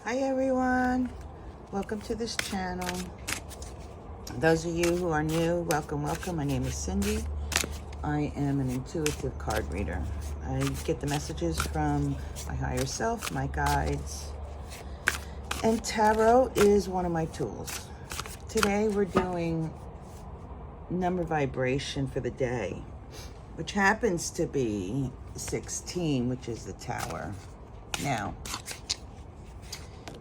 Hi everyone, welcome to this channel. Those of you who are new, welcome. My name is Cindy. I am an intuitive card reader. I get the messages from my higher self, my guides, and tarot is one of my tools. Today we're doing number vibration for the day, which happens to be 16, which is the Tower. Now,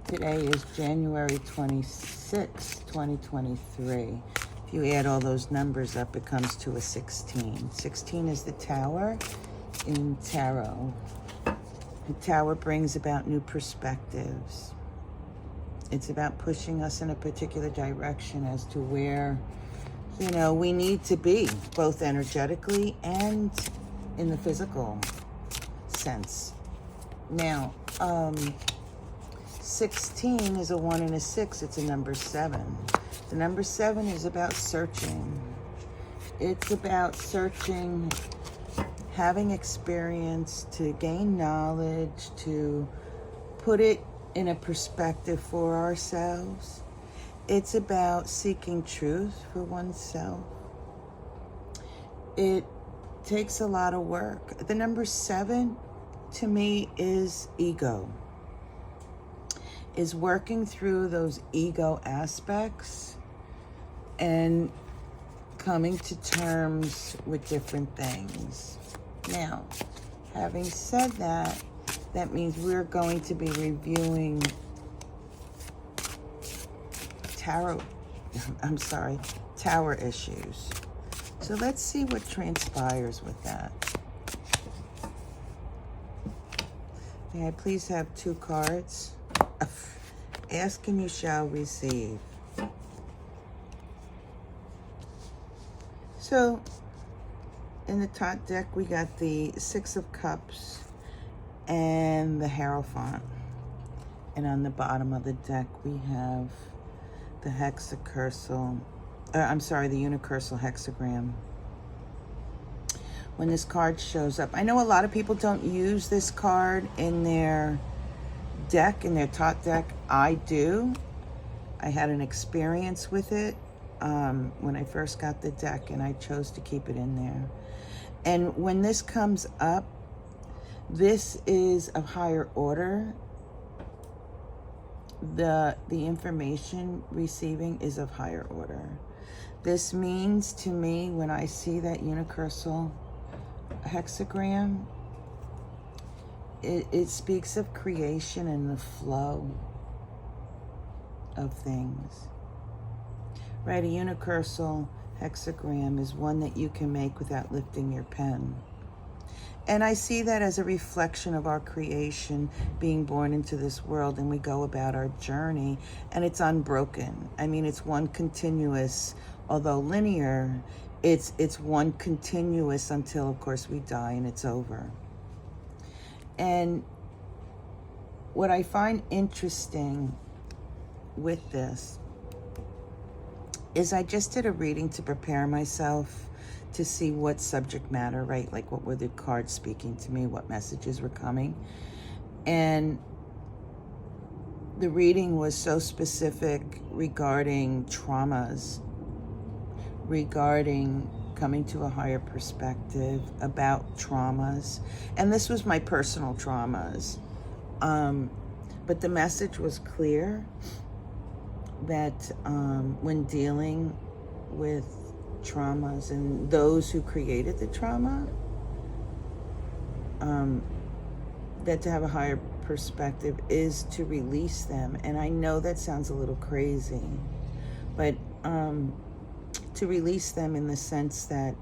today is January 26, 2023. If you add all those numbers up, it comes to a 16. 16 is the Tower in tarot. The Tower brings about new perspectives. It's about pushing us in a particular direction as to where, we need to be, both energetically and in the physical sense. Now, 16 is a 1 and a 6. It's a number 7. The number 7 is about searching. It's about searching, having experience, to gain knowledge, to put it in a perspective for ourselves. It's about seeking truth for oneself. It takes a lot of work. The number 7, to me, is ego. Is working through those ego aspects and coming to terms with different things. Now, having said that, that means we're going to be reviewing tower issues. So let's see what transpires with that. May I please have 2 cards? Ask and you shall receive. So, in the top deck, we got the 6 of Cups and the Hierophant. And on the bottom of the deck, we have the the unicursal hexagram. When this card shows up, I know a lot of people don't use this card in their deck, in their top deck. I do. I had an experience with it when I first got the deck, and I chose to keep it in there. And when this comes up, this is of higher order. The information receiving is of higher order. This means to me, when I see that unicursal hexagram, it speaks of creation and the flow of things. Right, a unicursal hexagram is one that you can make without lifting your pen. And I see that as a reflection of our creation, being born into this world, and we go about our journey, and it's unbroken. I mean, it's one continuous, although linear, it's one continuous until, of course, we die and it's over. And what I find interesting with this is I just did a reading to prepare myself to see what subject matter, right? Like, what were the cards speaking to me? What messages were coming? And the reading was so specific regarding traumas, regarding coming to a higher perspective about traumas. And this was my personal traumas. But the message was clear that when dealing with traumas and those who created the trauma, that to have a higher perspective is to release them. And I know that sounds a little crazy, but to release them in the sense that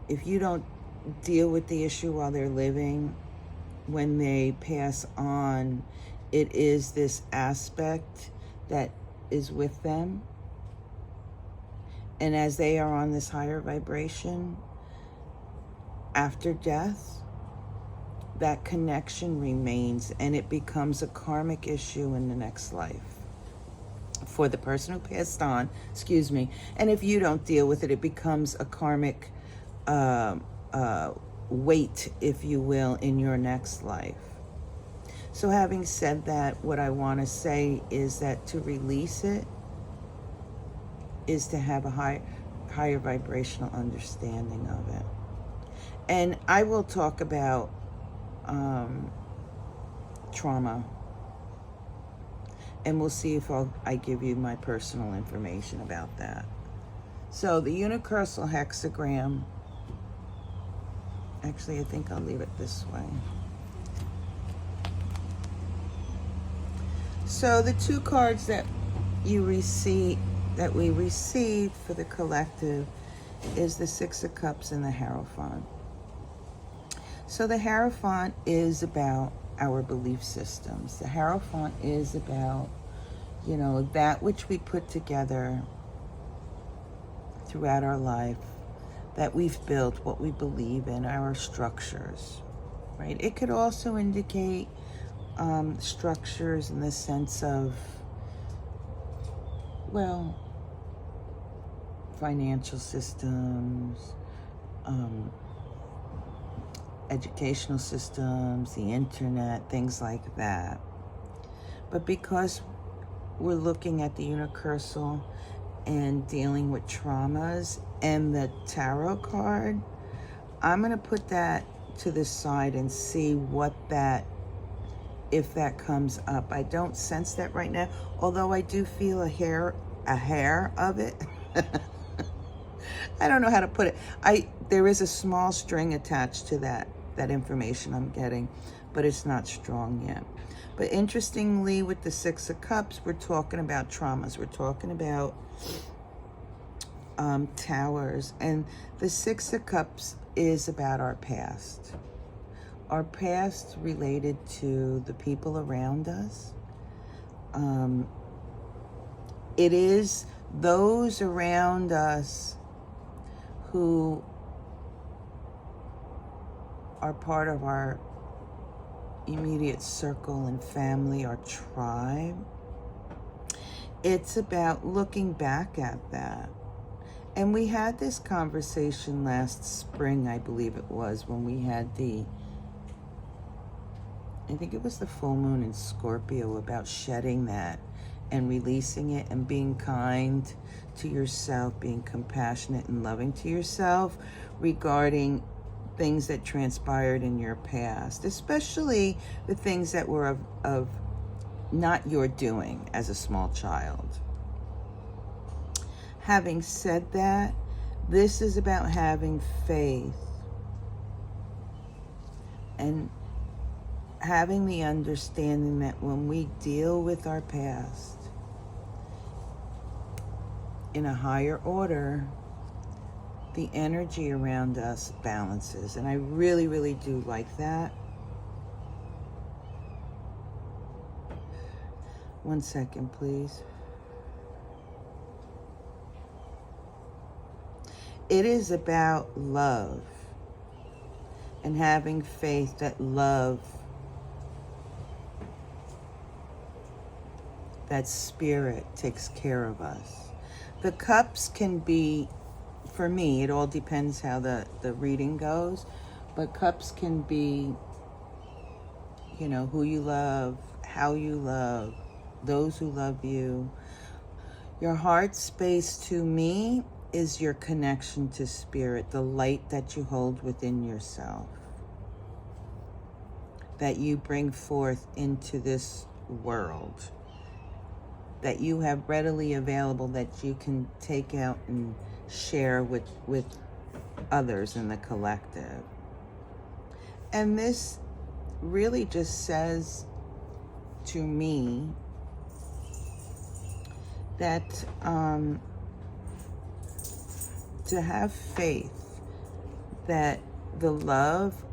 if you don't deal with the issue while they're living, when they pass on, it is this aspect that is with them. And as they are on this higher vibration, after death, that connection remains, and it becomes a karmic issue in the next life for the person who passed on, and if you don't deal with it, it becomes a karmic weight, if you will, in your next life. So having said that, what I want to say is that to release it is to have a higher vibrational understanding of it. And I will talk about trauma, and we'll see if I give you my personal information about that. So the universal hexagram, actually I think I'll leave it this way. So the two cards that we received for the collective is the Six of Cups and the Hierophant. So the Hierophant is about our belief systems. The Hierophant is about, that which we put together throughout our life, that we've built, what we believe in, our structures, right? It could also indicate structures in the sense of, financial systems, educational systems, the internet, things like that. But because we're looking at the universal and dealing with traumas and the tarot card, I'm going to put that to the side and see if that comes up. I don't sense that right now, although I do feel a hair of it. I don't know how to put it. There is a small string attached to that information I'm getting, but it's not strong yet. But interestingly, with the Six of Cups, we're talking about traumas. We're talking about towers. And the Six of Cups is about our past. Our past related to the people around us. It is those around us who are part of our immediate circle and family, our tribe. It's about looking back at that. And we had this conversation last spring, I believe it was, when we had I think it was the full moon in Scorpio, about shedding that and releasing it and being kind to yourself, being compassionate and loving to yourself regarding things that transpired in your past, especially the things that were of not your doing as a small child. Having said that, this is about having faith and having the understanding that when we deal with our past in a higher order, the energy around us balances. And I really, really do like that. One second, please. It is about love and having faith that love, that spirit takes care of us. The cups can be, for me, it all depends how the reading goes, but cups can be, who you love, how you love, those who love you. Your heart space, to me, is your connection to spirit, the light that you hold within yourself, that you bring forth into this world, that you have readily available, that you can take out and share with others in the collective. And this really just says to me that to have faith that the love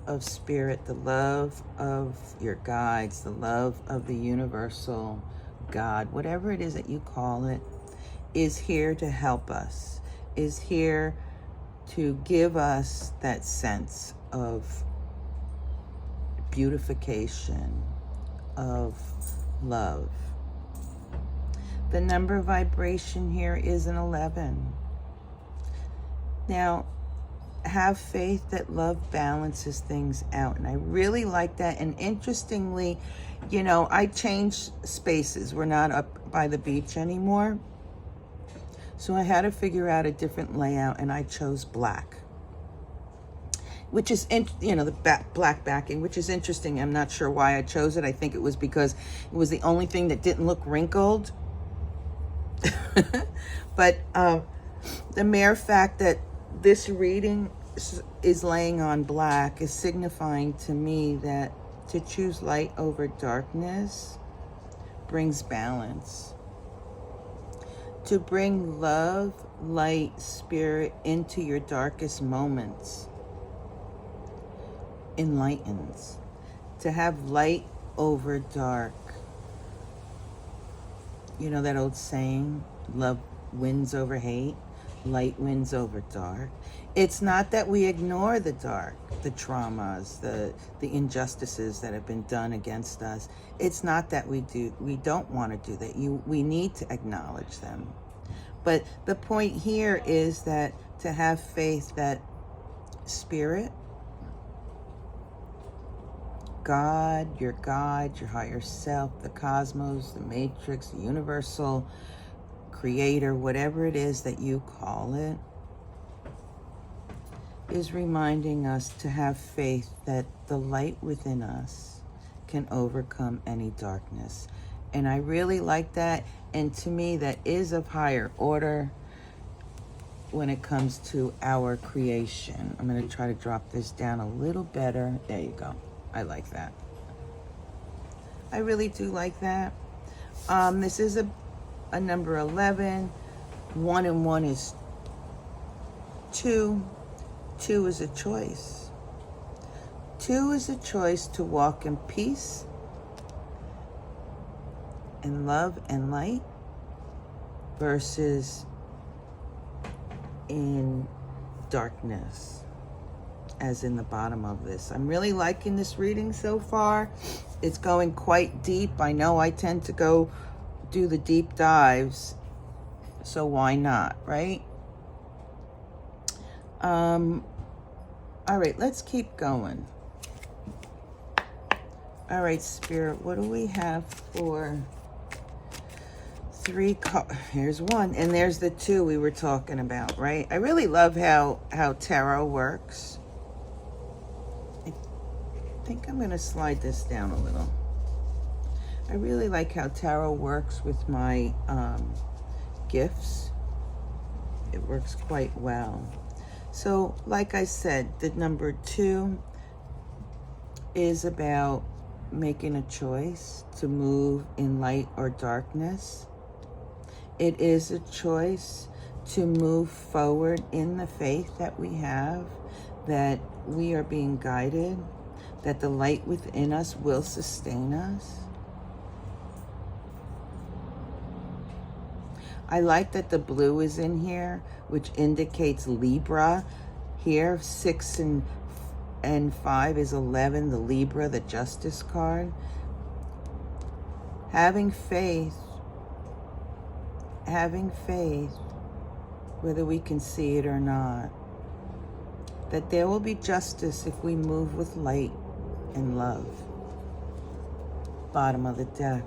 of spirit, the love of your guides, the love of the universal God, whatever it is that you call it, is here to help us, is here to give us that sense of beautification, of love. The number vibration here is an 11. Now, have faith that love balances things out. And I really like that. And interestingly, you know, I changed spaces. We're not up by the beach anymore. So I had to figure out a different layout, and I chose black, which is, you know, the black backing, which is interesting. I'm not sure why I chose it. I think it was because it was the only thing that didn't look wrinkled. But the mere fact that this reading is laying on black is signifying to me that to choose light over darkness brings balance. To bring love, light, spirit into your darkest moments enlightens. To have light over dark. You know that old saying, love wins over hate, light wins over dark. It's not that we ignore the dark, the traumas, the injustices that have been done against us. It's not that we don't want to do that. We need to acknowledge them. But the point here is that to have faith that spirit, God, your higher self, the cosmos, the matrix, the universal creator, whatever it is that you call it, is reminding us to have faith that the light within us can overcome any darkness. And I really like that. And to me, that is of higher order when it comes to our creation. I'm going to try to drop this down a little better. There you go. I like that. I really do like that. This is a number 11. 1 and 1 is 2. 2 is a choice. 2 is a choice to walk in peace, in love and light, versus in darkness, as in the bottom of this. I'm really liking this reading so far. It's going quite deep. I know I tend to go do the deep dives, so why not, right? All right, let's keep going. All right, Spirit, what do we have for 3 cards? Here's 1, and there's the 2 we were talking about, right? I really love how tarot works. I think I'm going to slide this down a little. I really like how tarot works with my gifts. It works quite well. So, like I said, the number 2 is about making a choice to move in light or darkness. It is a choice to move forward in the faith that we have, that we are being guided, that the light within us will sustain us. I like that the blue is in here, which indicates Libra. Here, 6 and 5 is 11, the Libra, the Justice card. Having faith, whether we can see it or not, that there will be justice if we move with light and love. Bottom of the deck.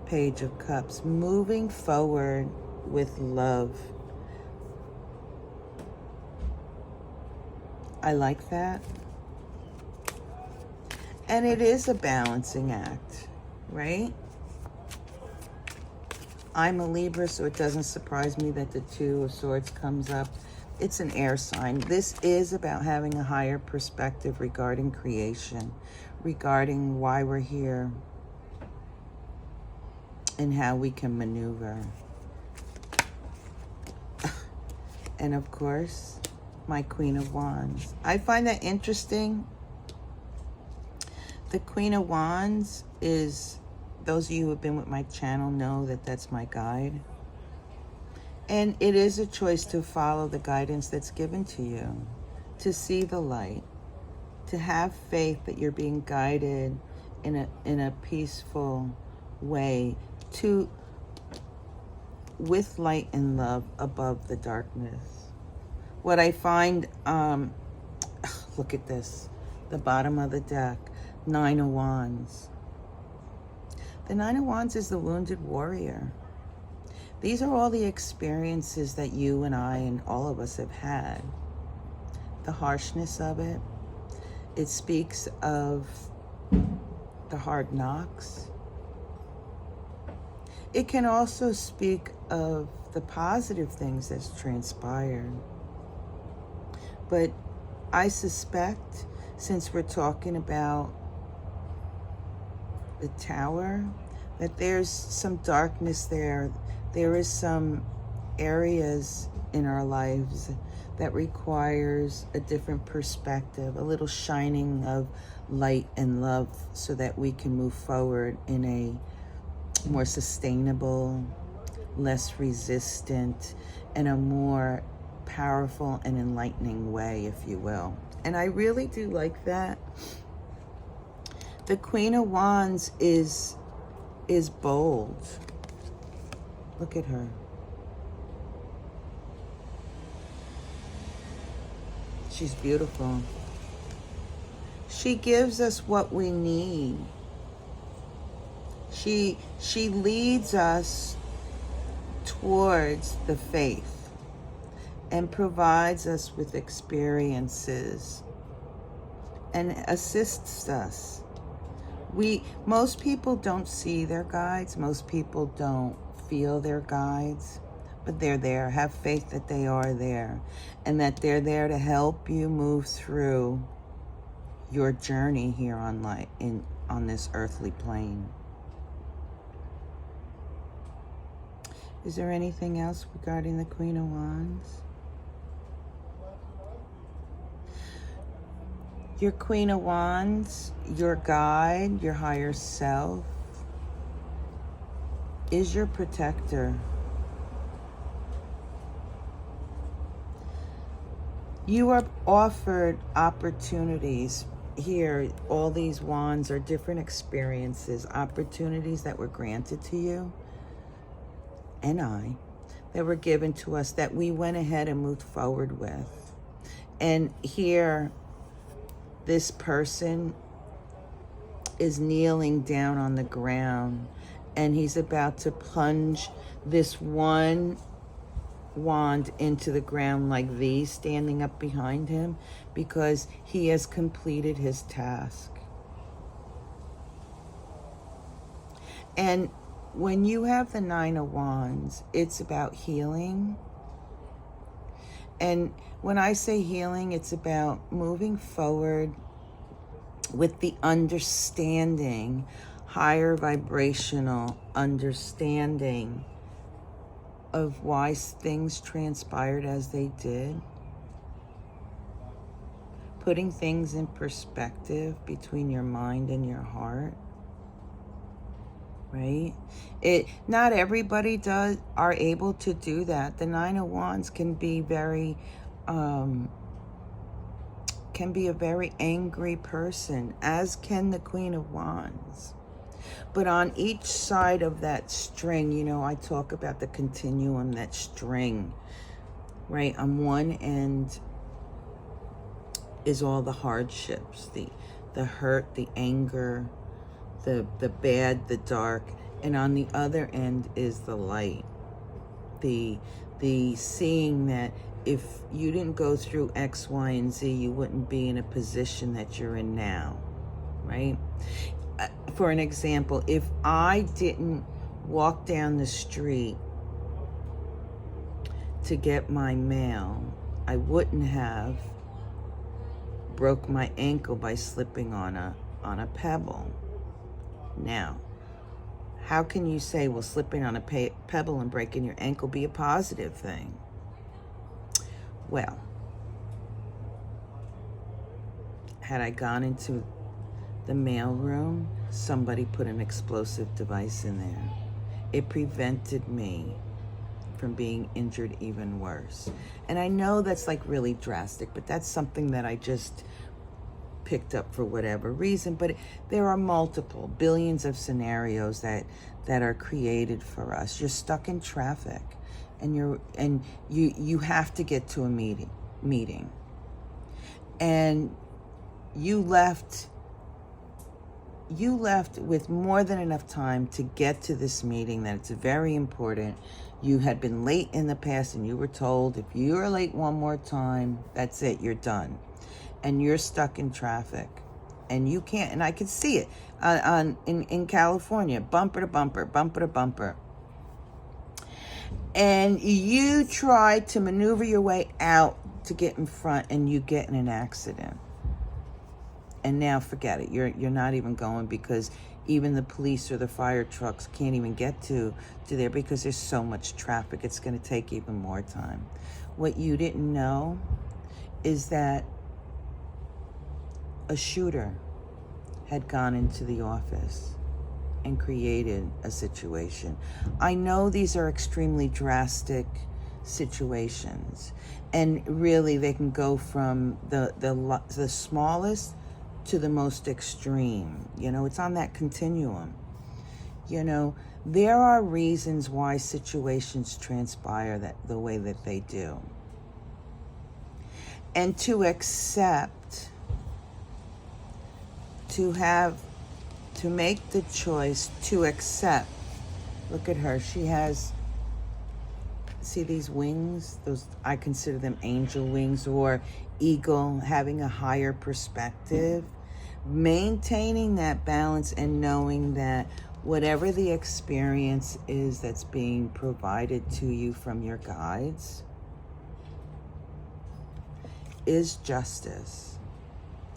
Page of Cups, moving forward with love. I like that. And it is a balancing act, right? I'm a Libra, so it doesn't surprise me that the 2 of Swords comes up. It's an air sign. This is about having a higher perspective regarding creation, regarding why we're here, and how we can maneuver. And of course, my Queen of Wands. I find that interesting. The Queen of Wands is, those of you who have been with my channel know that that's my guide. And it is a choice to follow the guidance that's given to you, to see the light, to have faith that you're being guided in a peaceful way, with light and love above the darkness. what I find, look at this, the bottom of the deck, Nine of Wands. The Nine of Wands is the wounded warrior. These are all the experiences that you and I and all of us have had. The harshness of it. It speaks of the hard knocks. It can also speak of the positive things that's transpired. But I suspect, since we're talking about the Tower, that there's some darkness there. There is some areas in our lives that requires a different perspective, a little shining of light and love, so that we can move forward in a more sustainable, less resistant, and a more powerful and enlightening way, if you will. And I really do like that. The Queen of Wands is bold. Look at her. She's beautiful. She gives us what we need. She leads us towards the faith and provides us with experiences and assists us. Most people don't see their guides. Most people don't feel their guides, but they're there. Have faith that they are there and that they're there to help you move through your journey here on this earthly plane. Is there anything else regarding the Queen of Wands? Your Queen of Wands, your guide, your higher self, is your protector. You are offered opportunities here. All these wands are different experiences, opportunities that were granted to you and I, that were given to us, that we went ahead and moved forward with. And here, this person is kneeling down on the ground, and he's about to plunge this one wand into the ground like these, standing up behind him, because he has completed his task. And when you have the Nine of Wands, it's about healing. And when I say healing, it's about moving forward with the understanding, higher vibrational understanding of why things transpired as they did. Putting things in perspective between your mind and your heart. Right? Not everybody are able to do that. The Nine of Wands can be a very angry person, as can the Queen of Wands. But on each side of that string, I talk about the continuum, that string, right? On one end is all the hardships, the hurt, the anger, the bad, the dark, and on the other end is the light, the seeing that if you didn't go through X, Y, and Z, you wouldn't be in a position that you're in now, right? For an example, if I didn't walk down the street to get my mail, I wouldn't have broke my ankle by slipping on a pebble. Now, how can you say, well, slipping on a pebble and breaking your ankle be a positive thing? Well, had I gone into the mailroom, somebody put an explosive device in there. It prevented me from being injured even worse. And I know that's like really drastic, but that's something that I just picked up for whatever reason. But there are multiple billions of scenarios that are created for us. You're stuck in traffic and you have to get to a meeting. meeting. And you left with more than enough time to get to this meeting, that it's very important. You had been late in the past and you were told if you're late one more time, that's it, you're done. And you're stuck in traffic and you can't, and I could see it in California, bumper to bumper, bumper to bumper. And you try to maneuver your way out to get in front and you get in an accident. And now forget it. You're not even going, because even the police or the fire trucks can't even get to there because there's so much traffic. It's going to take even more time. What you didn't know is that a shooter had gone into the office and created a situation. I know these are extremely drastic situations, and really they can go from the smallest to the most extreme. You know, it's on that continuum. You know, there are reasons why situations transpire the way that they do. And to accept, to make the choice to accept. Look at her. She has, see these wings? Those, I consider them angel wings, or eagle, having a higher perspective. Maintaining that balance and knowing that whatever the experience is that's being provided to you from your guides is justice,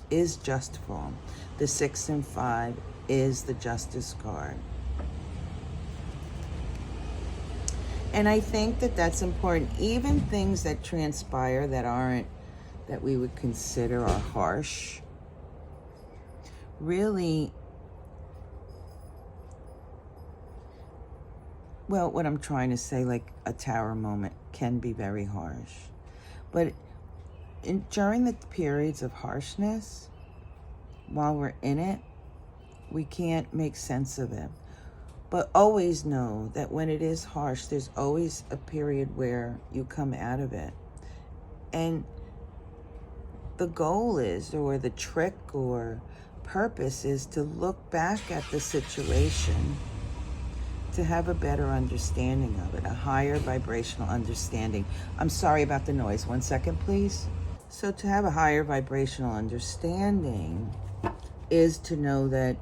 is justful. The 6 and 5 is the justice card. And I think that that's important. Even things that transpire that we would consider are harsh, really, well, what I'm trying to say, like a tower moment can be very harsh. But during the periods of harshness, while we're in it, we can't make sense of it. But always know that when it is harsh, there's always a period where you come out of it. And the goal is, or the trick or purpose is, to look back at the situation to have a better understanding of it, a higher vibrational understanding. I'm sorry about the noise. 1 second, please. So to have a higher vibrational understanding is to know that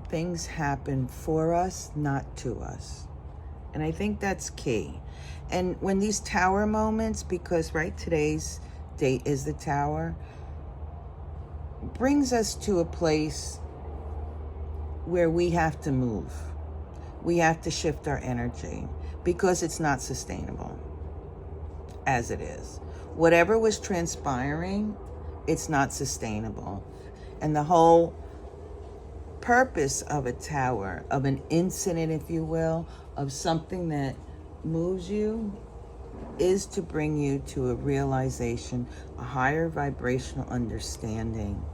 things happen for us, not to us. And I think that's key. And when these tower moments, because today's date is the tower, brings us to a place where we have to move. We have to shift our energy because it's not sustainable as it is. Whatever was transpiring, it's not sustainable. And the whole purpose of a tower, of an incident, if you will, of something that moves you, is to bring you to a realization, a higher vibrational understanding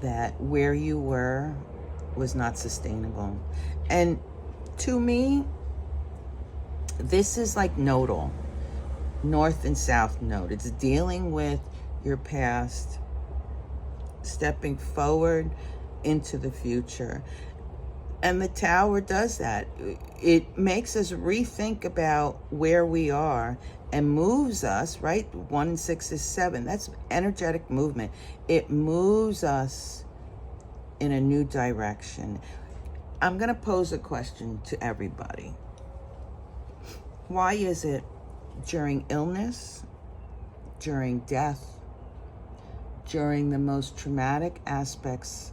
that where you were was not sustainable. And to me, this is like nodal, north and south node. It's dealing with your past, stepping forward into the future. And the tower does that. It makes us rethink about where we are and moves us, 1, 6 is 7. That's energetic movement. It moves us in a new direction. I'm going to pose a question to everybody. Why is it during illness, during death, during the most traumatic aspects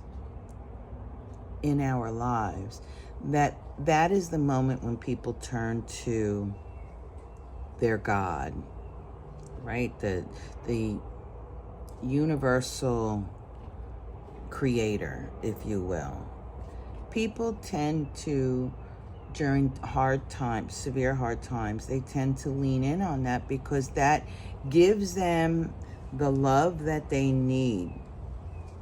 in our lives, that is the moment when people turn to their God, right? The universal creator, if you will. People tend to, during hard times, severe hard times, they tend to lean in on that because that gives them the love that they need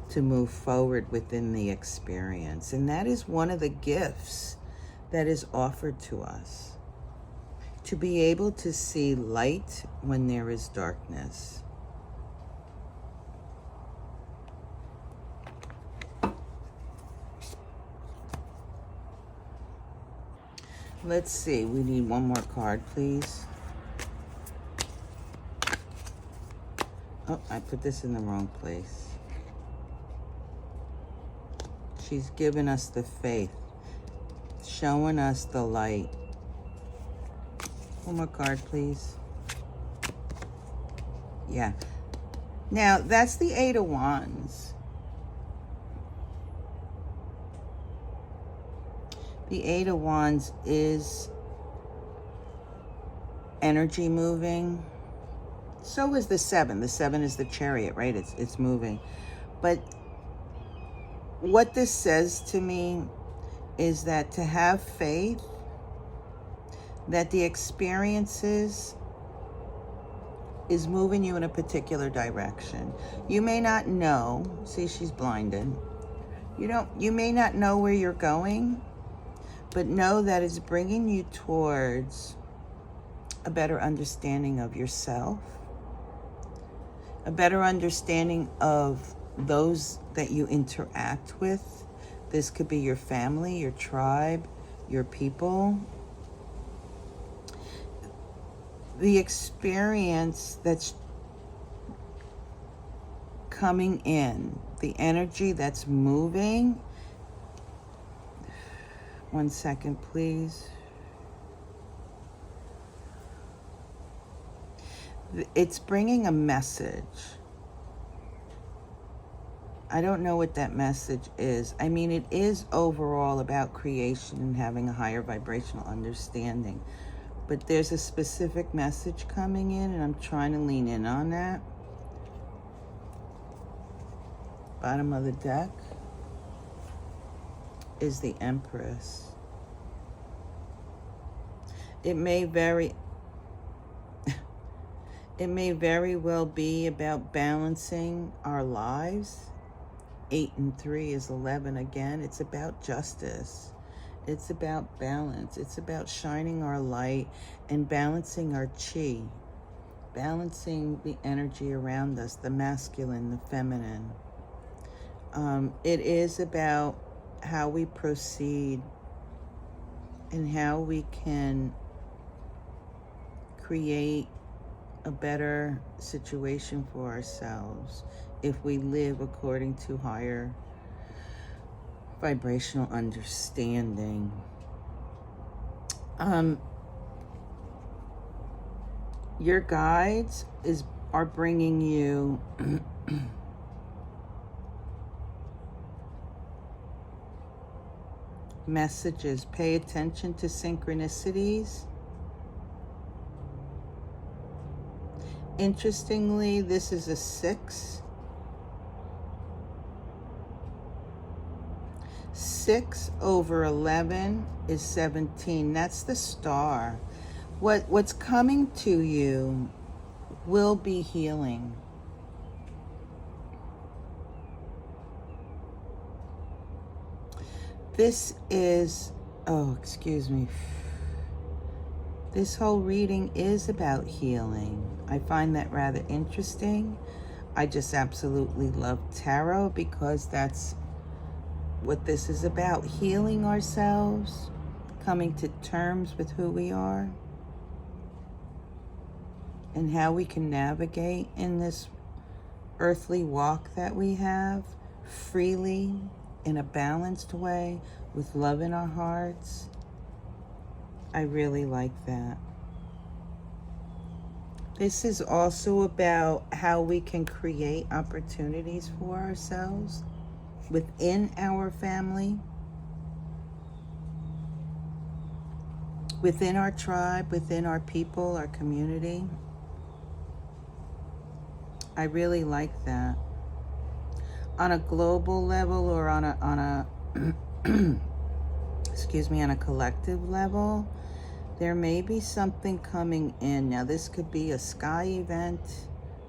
to move forward within the experience. And that is one of the gifts that is offered to us. To be able to see light when there is darkness. Let's see, we need one more card, please. Oh, I put this in the wrong place. She's giving us the faith, showing us the light. One more card, please. Yeah. Now, that's the Eight of Wands. The Eight of Wands is energy moving. So is the Seven. The Seven is the Chariot, right? It's moving. But what this says to me is that to have faith, that the experiences is moving you in a particular direction. You may not know. See, she's blinded. You may not know where you're going, but know that it's bringing you towards a better understanding of yourself, a better understanding of those that you interact with. This could be your family, your tribe, your people. The experience that's coming in, the energy that's moving. One second, please. It's bringing a message. I don't know what that message is. I mean, it is overall about creation and having a higher vibrational understanding. But there's a specific message coming in, and I'm trying to lean in on that. Bottom of the deck is the Empress. It may very well be about balancing our lives. 8 and 3 is 11 again. It's about justice. It's about balance. It's about shining our light and balancing our chi, balancing the energy around us, the masculine, the feminine. It is about how we proceed and how we can create a better situation for ourselves if we live according to higher vibrational understanding. Your guides are bringing you messages. Pay attention to synchronicities. Interestingly, this is a 6. 6 over 11 is 17. That's the star. What's coming to you will be healing. This is, excuse me. This whole reading is about healing. I find that rather interesting. I just absolutely love tarot because that's what this is about. Healing ourselves, coming to terms with who we are, and how we can navigate in this earthly walk that we have freely, in a balanced way, with love in our hearts. I really like that. This is also about how we can create opportunities for ourselves within our family, within our tribe, within our people, our community. I really like that. On a global level, or on a excuse me, on a collective level, there may be something coming in. Now, this could be a sky event.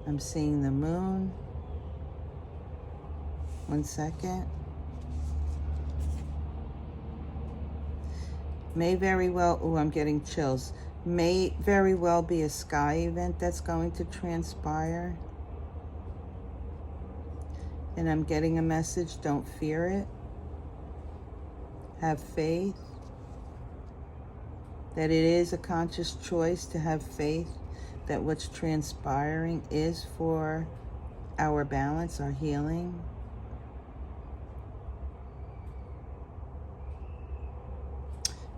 I'm seeing the moon. One second. May very well, I'm getting chills. May very well be a sky event that's going to transpire. And I'm getting a message, don't fear it. Have faith that it is a conscious choice to have faith that what's transpiring is for our balance, our healing.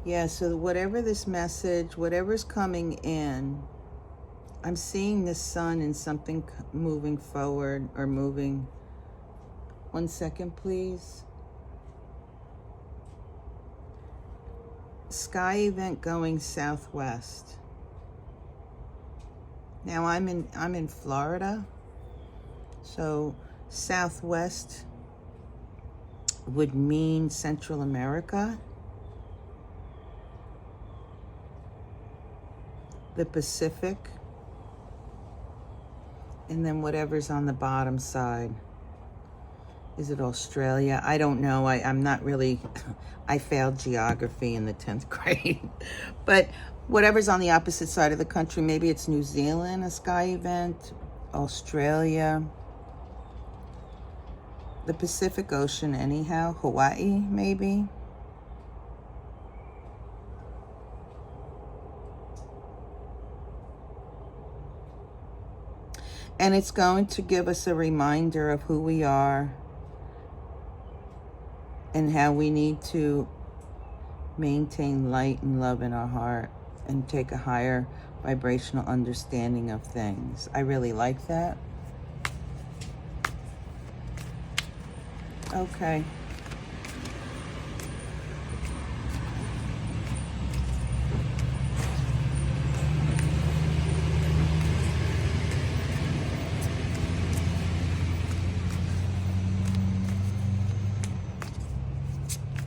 Yeah, so whatever this message, whatever's coming in, I'm seeing the sun and something moving forward or moving. 1 second, please. Sky event going southwest. Now I'm in Florida, so southwest would mean Central America, the Pacific, and then whatever's on the bottom side. Is it Australia? I don't know. I'm not really, I failed geography in the 10th grade. But whatever's on the opposite side of the country, maybe it's New Zealand, a sky event, Australia, the Pacific Ocean anyhow, Hawaii maybe. And it's going to give us a reminder of who we are and how we need to maintain light and love in our heart and take a higher vibrational understanding of things. I really like that. Okay.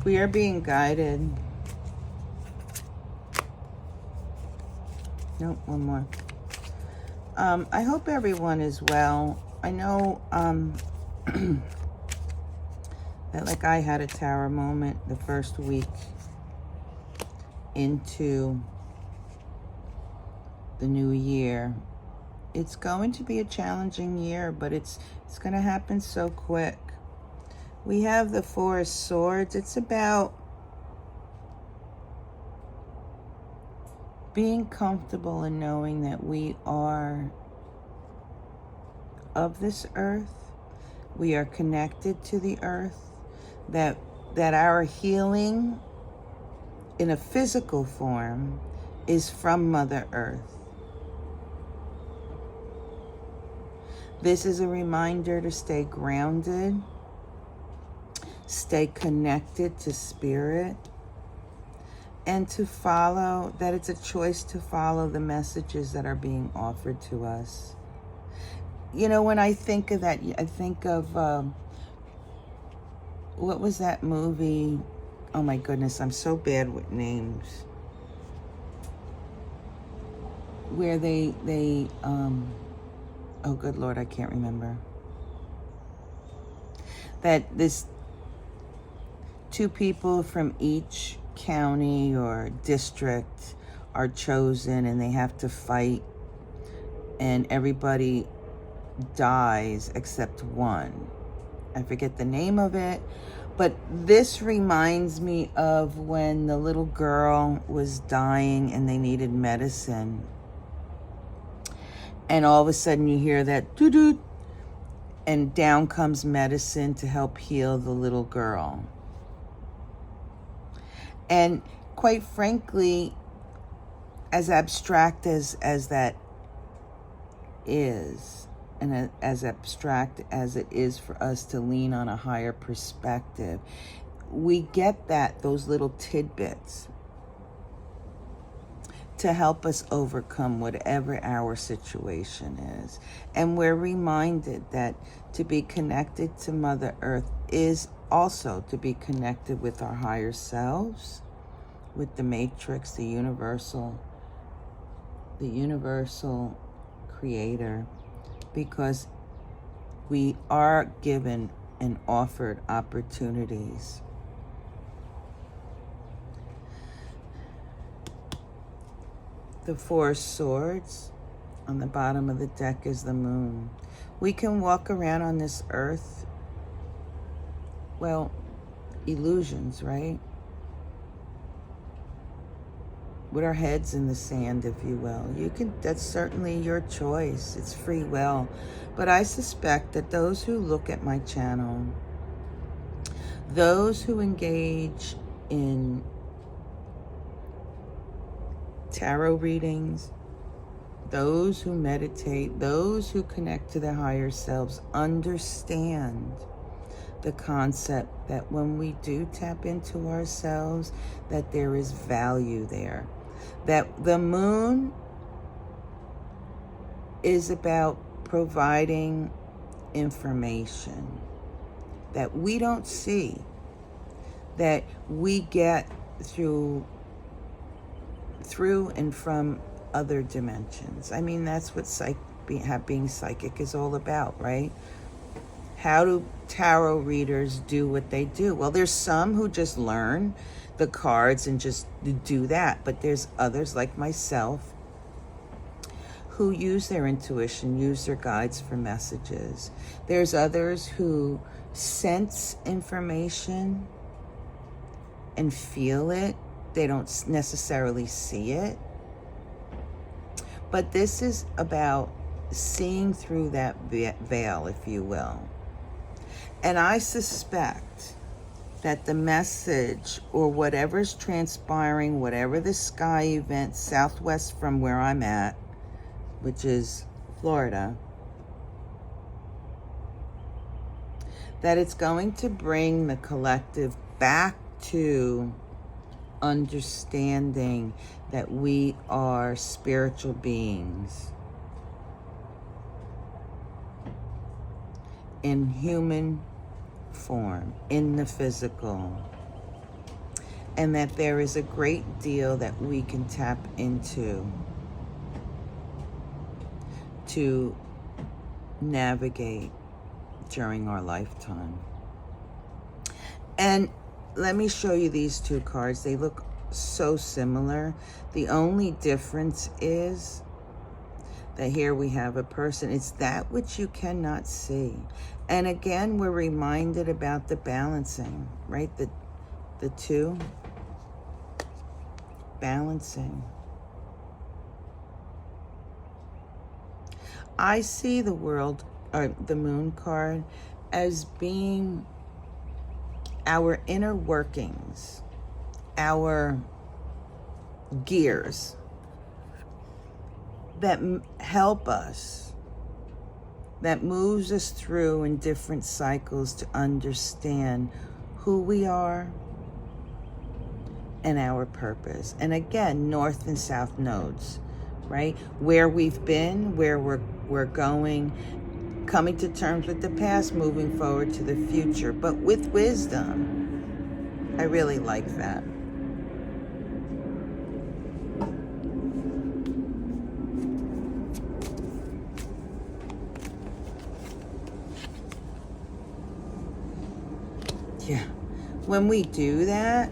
We are being guided. Nope, one more. I hope everyone is well. I know that like I had a tower moment the first week into the new year. It's going to be a challenging year, but it's going to happen so quick. We have the Four of Swords. It's about being comfortable in knowing that we are of this earth. We are connected to the earth. That our healing in a physical form is from Mother Earth. This is a reminder to stay grounded, stay connected to spirit, and to follow, that it's a choice to follow the messages that are being offered to us. You know, when I think of that, I think of, what was that movie? Oh my goodness, I'm so bad with names. Where they oh good Lord, I can't remember. That this two people from each county or district are chosen and they have to fight and everybody dies except one. I forget the name of it, but this reminds me of when the little girl was dying and they needed medicine. And all of a sudden you hear that doo-doo, and down comes medicine to help heal the little girl. And quite frankly, as abstract as that is, and as abstract as it is for us to lean on a higher perspective, we get those little tidbits to help us overcome whatever our situation is. And we're reminded that to be connected to Mother Earth is also to be connected with our higher selves, with the matrix, the universal creator, because we are given and offered opportunities. The Four of Swords. On the bottom of the deck is the moon. We can walk around on this earth, well, illusions, right? With our heads in the sand, if you will. That's certainly your choice. It's free will. But I suspect that those who look at my channel, those who engage in tarot readings, those who meditate, those who connect to their higher selves, understand the concept that when we do tap into ourselves, that there is value there. That the moon is about providing information that we don't see, that we get through and from other dimensions. I mean, that's what being psychic is all about, right? How do tarot readers do what they do? Well, there's some who just learn the cards and just do that, but there's others like myself who use their intuition, use their guides for messages. There's others who sense information and feel it. They don't necessarily see it. But this is about seeing through that veil, if you will. And I suspect that the message, or whatever's transpiring, whatever the sky event southwest from where I'm at, which is Florida, that it's going to bring the collective back to understanding that we are spiritual beings in human form, in the physical, and that there is a great deal that we can tap into to navigate during our lifetime. And let me show you these two cards. They look so similar. The only difference is that here we have a person. It's that which you cannot see. And again, we're reminded about the balancing, right? The two, balancing. I see the world, or the moon card, as being our inner workings, our gears that help us, that moves us through in different cycles to understand who we are and our purpose. And again, north and south nodes, right? Where we've been, where we're going, coming to terms with the past, moving forward to the future, but with wisdom. I really like that. Yeah. When we do that,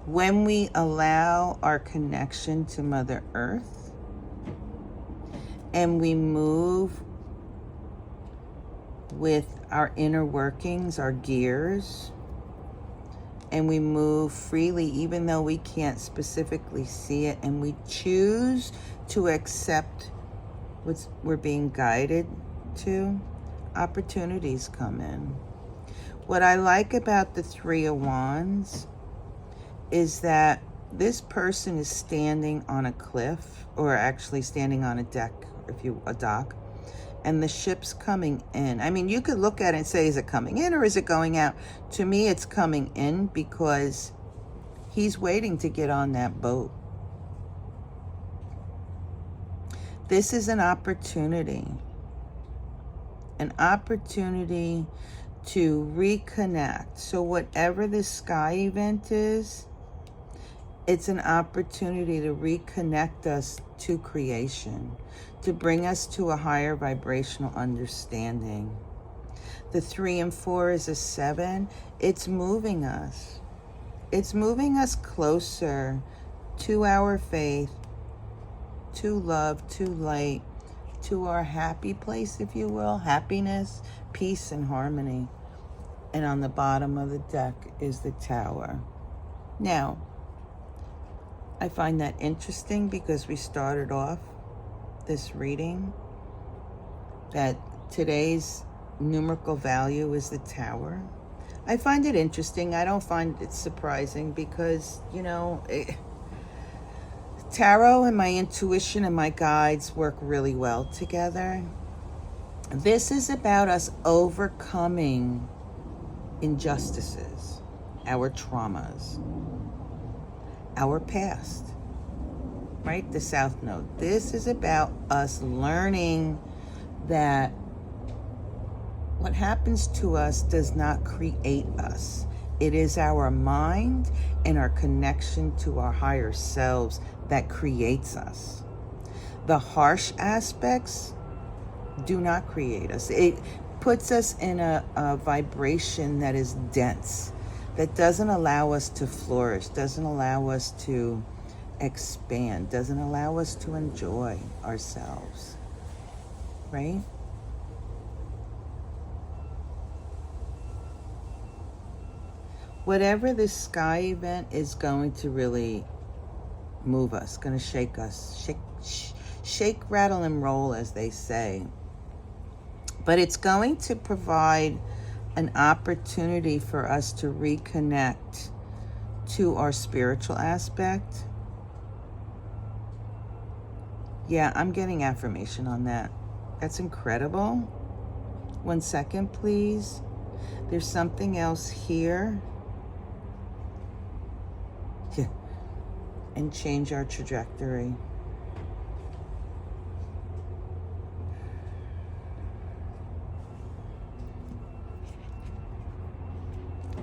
when we allow our connection to Mother Earth, and we move with our inner workings, our gears, and we move freely, even though we can't specifically see it, and we choose to accept what we're being guided to, opportunities come in. What I like about the Three of Wands is that this person is standing on a cliff, or actually standing on a deck, a dock, and the ship's coming in. I mean, you could look at it and say, is it coming in or is it going out? To me, it's coming in because he's waiting to get on that boat. This is an opportunity to reconnect. So whatever this sky event is, it's an opportunity to reconnect us to creation, to bring us to a higher vibrational understanding. The 3 and 4 is a 7. It's moving us. It's moving us closer to our faith, to love, to light, to our happy place, if you will, happiness, peace, and harmony. And on the bottom of the deck is the Tower. Now, I find that interesting because we started off this reading that today's numerical value is the Tower. I find it interesting. I don't find it surprising because, tarot and my intuition and my guides work really well together. This is about us overcoming injustices, our traumas, our past, right? The South Node. This is about us learning that what happens to us does not create us. It is our mind and our connection to our higher selves that creates us. The harsh aspects do not create us. It puts us in a vibration that is dense, that doesn't allow us to flourish, doesn't allow us to expand, doesn't allow us to enjoy ourselves, right? Whatever this sky event is going to really move us, going to shake us, shake, rattle, and roll, as they say. But it's going to provide an opportunity for us to reconnect to our spiritual aspect. Yeah, I'm getting affirmation on that. That's incredible. 1 second, please. There's something else here. Yeah. And change our trajectory.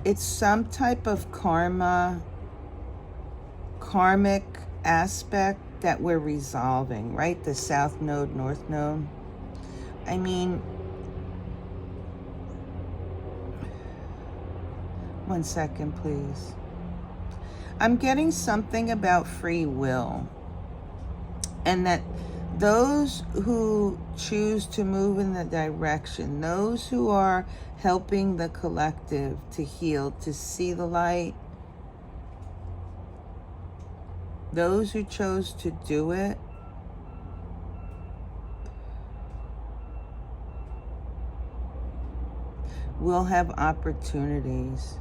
It's some type of karmic aspect that we're resolving, right? The South Node, North Node. I mean, 1 second, please. I'm getting something about free will, and that those who choose to move in the direction, those who are helping the collective to heal, to see the light, those who chose to do it, will have opportunities.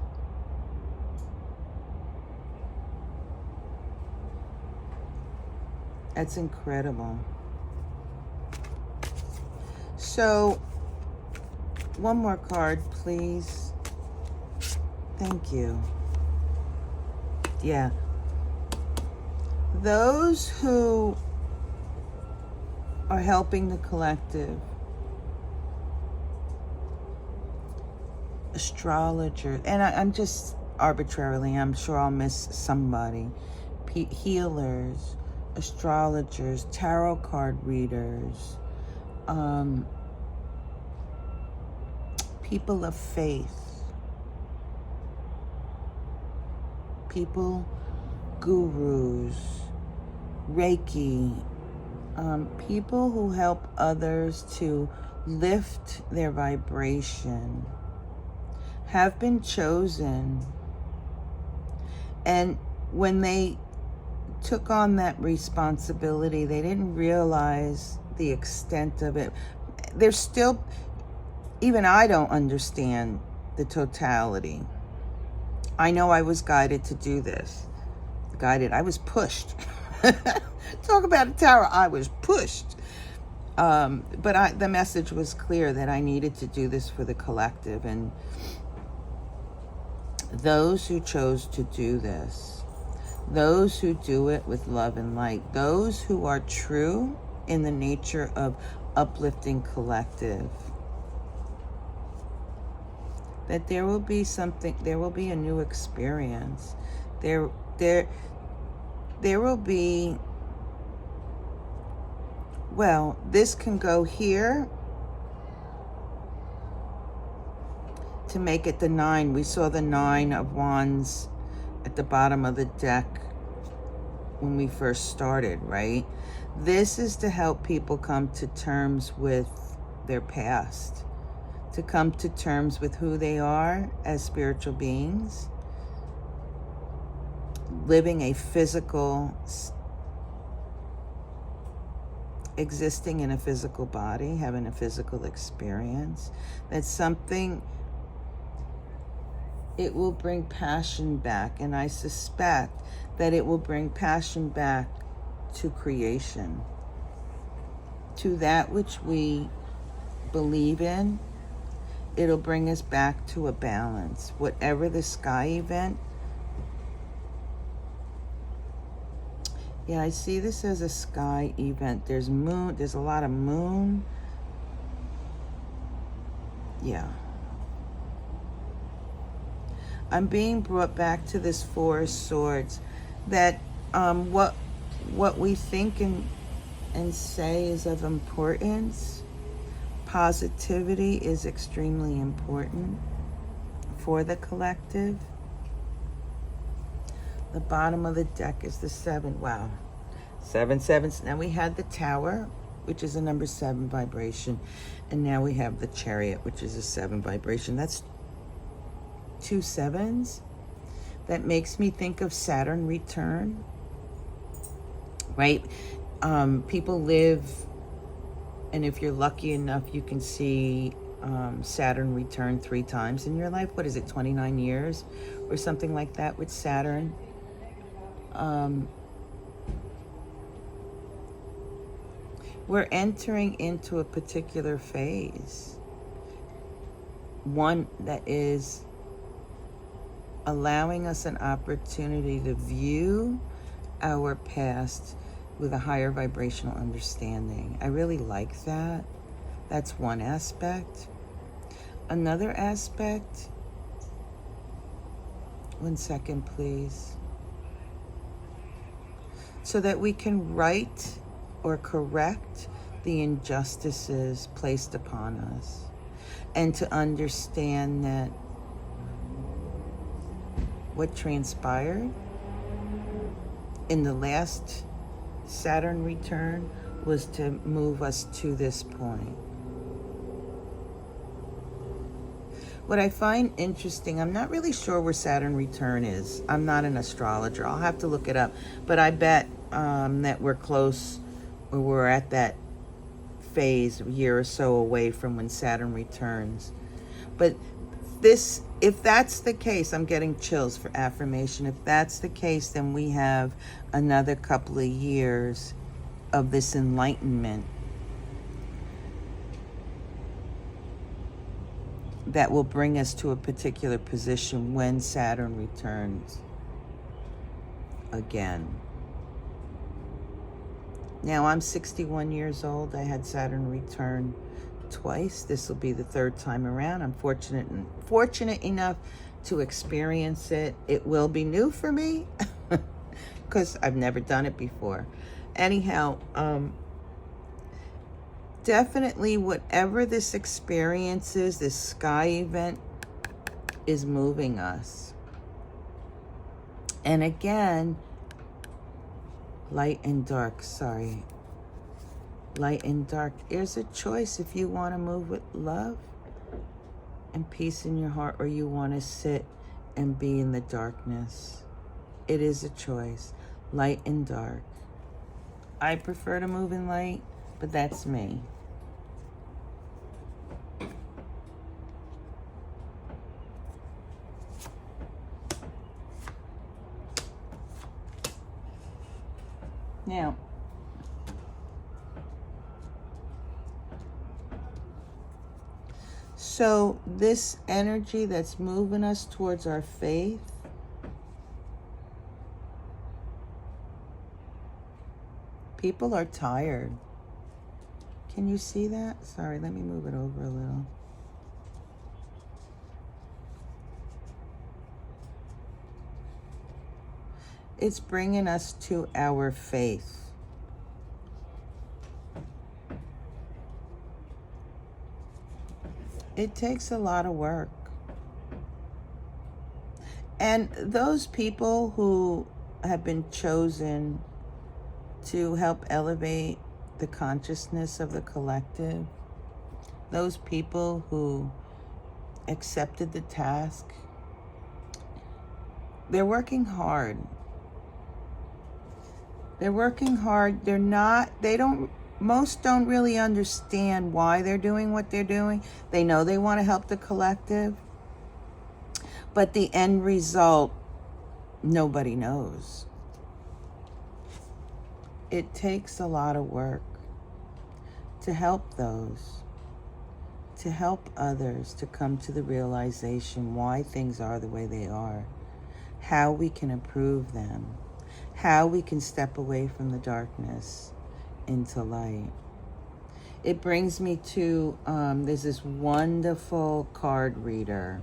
That's incredible. So, one more card, please. Thank you. Yeah. Those who are helping the collective, astrologers, and I'm just arbitrarily, I'm sure I'll miss somebody, healers, astrologers, tarot card readers, people of faith, people, gurus, Reiki, people who help others to lift their vibration, have been chosen. And when they took on that responsibility, they didn't realize the extent of it. There's still, even I don't understand the totality. I know I was guided to do this. I was pushed. Talk about a tower, I was pushed. But the message was clear that I needed to do this for the collective. And those who chose to do this, those who do it with love and light, those who are true in the nature of uplifting collective, that there will be something, there will be a new experience. There will be, well, this can go here to make it the 9. We saw the 9 of Wands at the bottom of the deck. when we first started, right? This is to help people come to terms with their past, to come to terms with who they are as spiritual beings, living a physical, existing in a physical body, having a physical experience. That's something, it will bring passion back, and I suspect that it will bring passion back to creation, to that which we believe in. It'll bring us back to a balance. Whatever the sky event, yeah, I see this as a sky event. There's moon, there's a lot of moon. Yeah. I'm being brought back to this Four of Swords, that what we think and say is of importance. Positivity is extremely important for the collective. The bottom of the deck is the 7. Wow. 7 sevens. Now we had the Tower, which is a number 7 vibration. And now we have the Chariot, which is a 7 vibration. That's 2 7s. That makes me think of Saturn return, right? People live, and if you're lucky enough, you can see Saturn return 3 times in your life. What is it, 29 years or something like that with Saturn? We're entering into a particular phase, one that is allowing us an opportunity to view our past with a higher vibrational understanding. I really like that. That's one aspect. Another aspect, 1 second please, so that we can right or correct the injustices placed upon us, and to understand that what transpired in the last Saturn return was to move us to this point. What I find interesting, I'm not really sure where Saturn return is. I'm not an astrologer. I'll have to look it up. But I bet that we're close, or we're at that phase, a year or so away from when Saturn returns. But this, if that's the case, I'm getting chills for affirmation. If that's the case, then we have another couple of years of this enlightenment that will bring us to a particular position when Saturn returns again. Now, I'm 61 years old. I had Saturn return twice. This will be the 3rd time around. I'm fortunate enough to experience it. It will be new for me because I've never done it before. Anyhow, definitely whatever this experience is, this sky event is moving us. And again, light and dark, sorry. Light and dark. There's a choice if you want to move with love and peace in your heart, or you want to sit and be in the darkness. It is a choice. Light and dark. I prefer to move in light, but that's me. Now, so this energy that's moving us towards our faith, people are tired. Can you see that? Sorry, let me move it over a little. It's bringing us to our faith. It takes a lot of work. And those people who have been chosen to help elevate the consciousness of the collective. Those people who accepted the task, they're working hard. They're working hard. Most don't really understand why they're doing what they're doing. They know they want to help the collective, but the end result, nobody knows. It takes a lot of work to help those, to help others to come to the realization why things are the way they are, how we can improve them, how we can step away from the darkness into light. It brings me to, there's this wonderful card reader.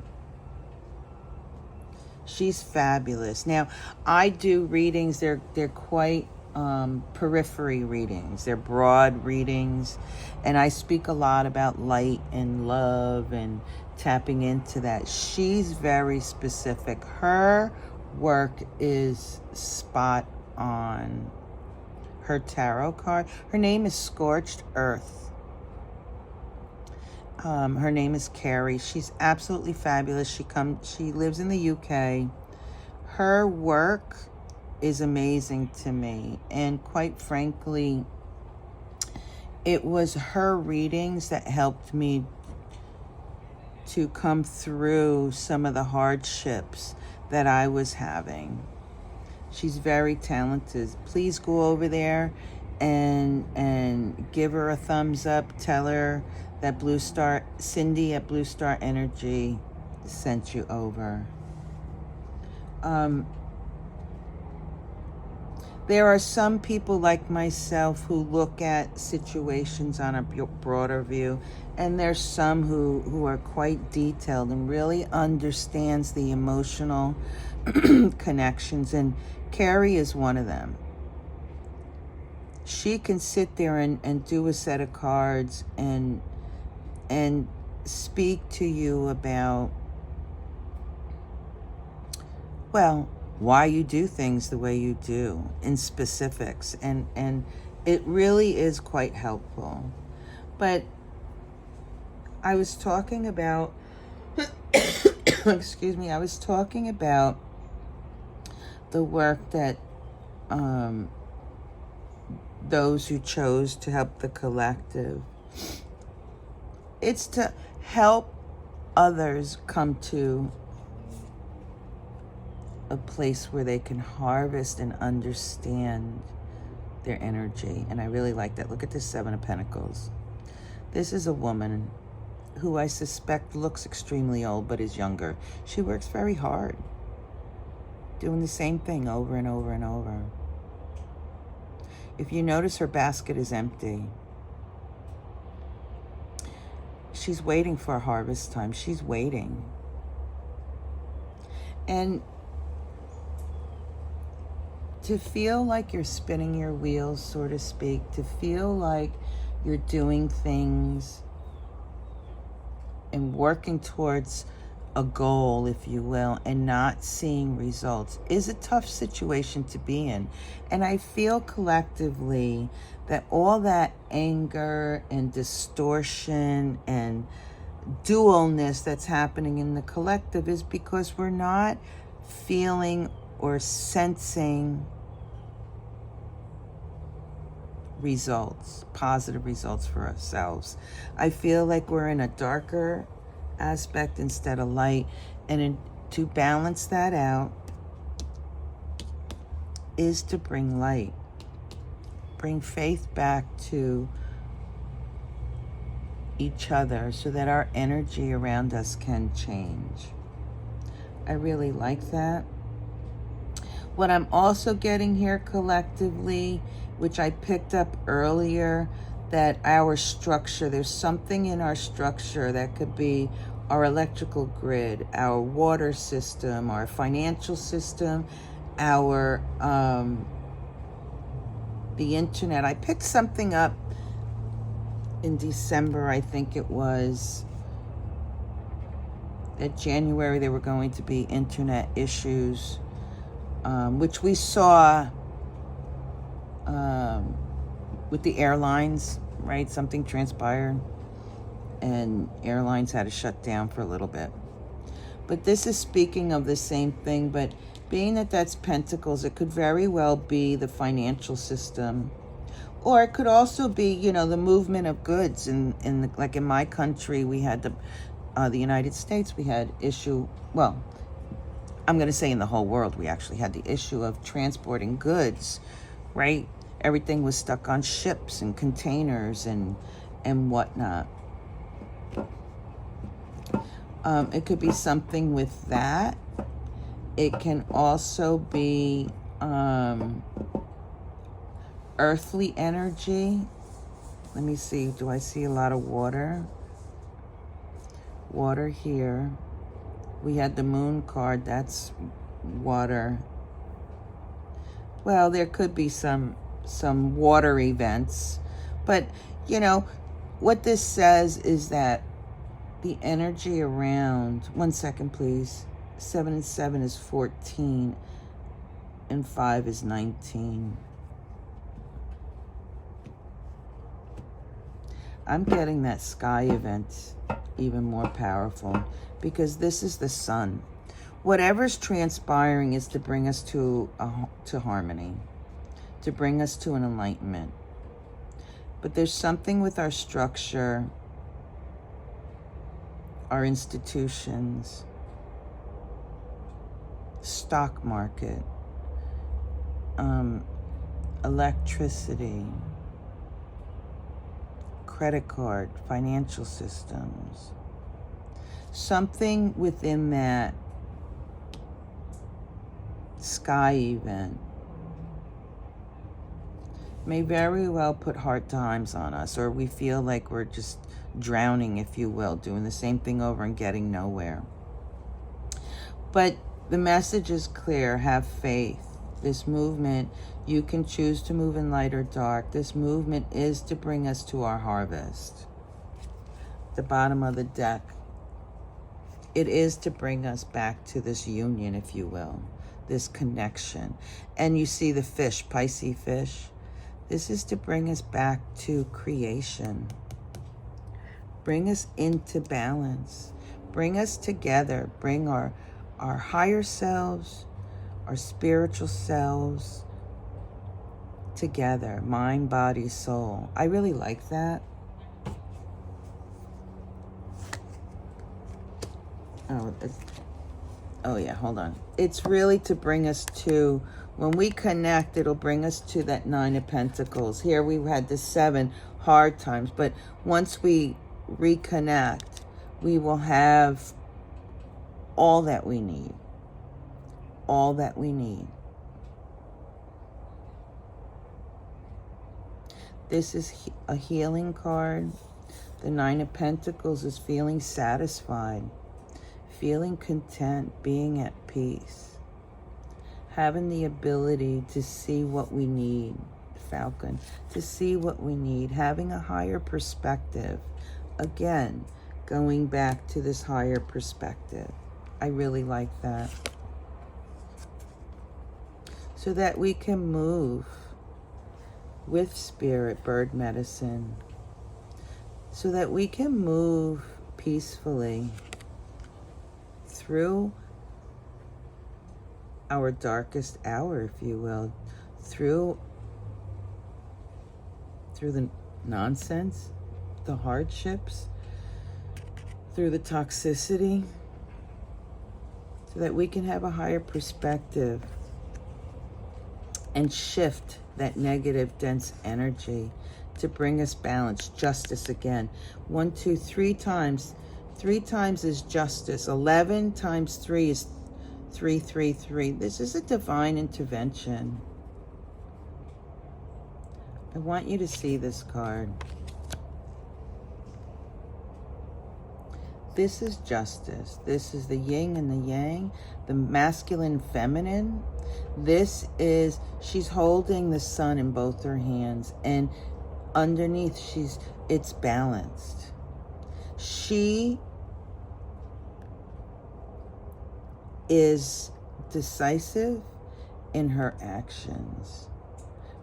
She's fabulous. Now, I do readings, they're quite periphery readings. They're broad readings, and I speak a lot about light and love and tapping into that. She's very specific. Her work is spot on. Her tarot card, her name is Scorched Earth. Her name is Carrie. She's absolutely fabulous. She lives in the UK. Her work is amazing to me, and quite frankly, it was her readings that helped me to come through some of the hardships that I was having. She's very talented. Please go over there and give her a thumbs up. Tell her that Cindy at Blue Star Energy sent you over. There are some people like myself who look at situations on a broader view, and there's some who are quite detailed and really understands the emotional connections, and Carrie is one of them. She can sit there and do a set of cards and speak to you about, well, why you do things the way you do in specifics, and it really is quite helpful. But I was talking about excuse me, I was talking about the work that those who chose to help the collective. It's to help others come to a place where they can harvest and understand their energy. And I really like that. Look at this Seven of Pentacles. This is a woman who I suspect looks extremely old but is younger. She works very hard, doing the same thing over and over and over. If you notice, her basket is empty. She's waiting for harvest time. She's waiting. And to feel like you're spinning your wheels, so to speak, to feel like you're doing things and working towards a goal, if you will, and not seeing results is a tough situation to be in. And I feel collectively that all that anger and distortion and dualness that's happening in the collective is because we're not feeling or sensing results, positive results for ourselves. I feel like we're in a darker aspect instead of light, and to balance that out is to bring light, bring faith back to each other so that our energy around us can change. I really like that. What I'm also getting here collectively, which I picked up earlier, that our structure, there's something in our structure that could be our electrical grid, our water system, our financial system, our the internet. I picked something up in December, I think it was. That January there were going to be internet issues, which we saw with the airlines, right? Something transpired and airlines had to shut down for a little bit. But this is speaking of the same thing, but being that that's Pentacles, it could very well be the financial system. Or it could also be, you know, the movement of goods. Like in my country, we had the United States, we had issue, well, I'm going to say in the whole world, we actually had the issue of transporting goods, right? Everything was stuck on ships and containers and whatnot. It could be something with that. It can also be earthly energy. Let me see. Do I see a lot of water? Water here. We had the moon card. That's water. Well, there could be some water events. But, you know, what this says is that the energy around, 1 second, please. 7 and 7 is 14, and 5 is 19. I'm getting that sky event even more powerful because this is the sun. Whatever's transpiring is to bring us to harmony, to bring us to an enlightenment. But there's something with our structure, our institutions, stock market, electricity, credit card, financial systems. Something within that sky event may very well put hard times on us, or we feel like we're just drowning, if you will, doing the same thing over and getting nowhere. But the message is clear. Have faith. This movement, you can choose to move in light or dark. This movement is to bring us to our harvest. The bottom of the deck. It is to bring us back to this union, if you will, this connection. And you see the fish, Pisces fish. This is to bring us back to creation. Bring us into balance. Bring us together. Bring our higher selves, our spiritual selves together. Mind, body, soul. I really like that. Oh yeah, hold on. It's really to bring us to, when we connect, it'll bring us to that 9 of Pentacles. Here we had the 7 hard times, but once we reconnect, we will have all that we need. All that we need. This is a healing card. The 9 of Pentacles is feeling satisfied, feeling content, being at peace, having the ability to see what we need, Falcon, to see what we need, having a higher perspective. Again, going back to this higher perspective. I really like that. So that we can move with spirit, bird medicine, so that we can move peacefully through our darkest hour, if you will, through the nonsense, the hardships, through the toxicity, so that we can have a higher perspective and shift that negative, dense energy to bring us balance, justice again. 1, 2, 3 times. 3 times is justice. 11 times 3 is 333. This is a divine intervention. I want you to see this card. This is justice. This is the yin and the yang, the masculine, feminine. This is, she's holding the sun in both her hands, and underneath it's balanced. She is decisive in her actions,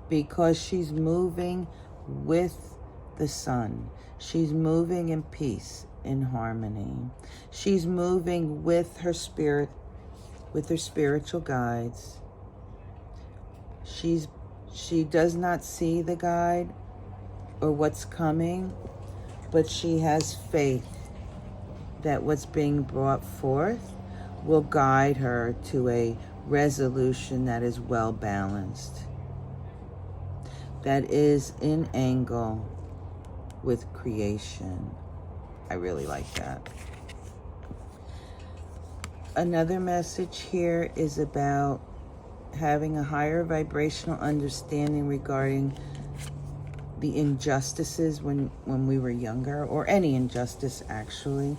because she's moving with the sun. She's moving in peace, in harmony. She's moving with her spirit, with her spiritual guides. She does not see the guide or what's coming, but she has faith that what's being brought forth will guide her to a resolution that is well balanced, that is in angle with creation. I really like that. Another message here is about having a higher vibrational understanding regarding the injustices when we were younger, or any injustice actually.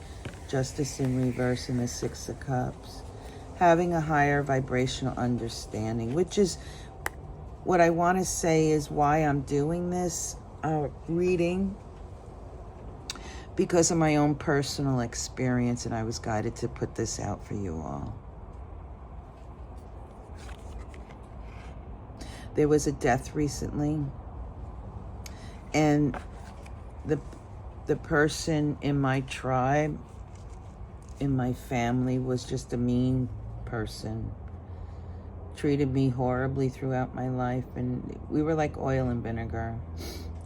Justice in reverse in the Six of Cups. Having a higher vibrational understanding, which is what I want to say is why I'm doing this reading, because of my own personal experience, and I was guided to put this out for you all. There was a death recently, and the person in my tribe, in my family, was just a mean person. Treated me horribly throughout my life, and we were like oil and vinegar.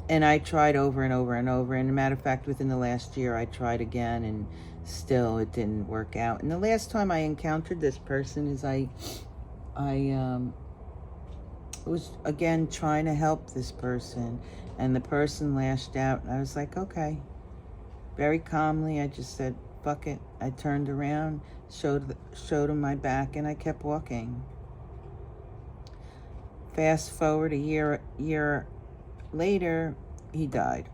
And I tried over and over and over. And as a matter of fact, within the last year, I tried again, and still it didn't work out. And the last time I encountered this person is I was again trying to help this person, and the person lashed out, and I was like, okay. Very calmly, I just said, fuck it. I turned around, showed him my back, and I kept walking. Fast forward a year later, he died.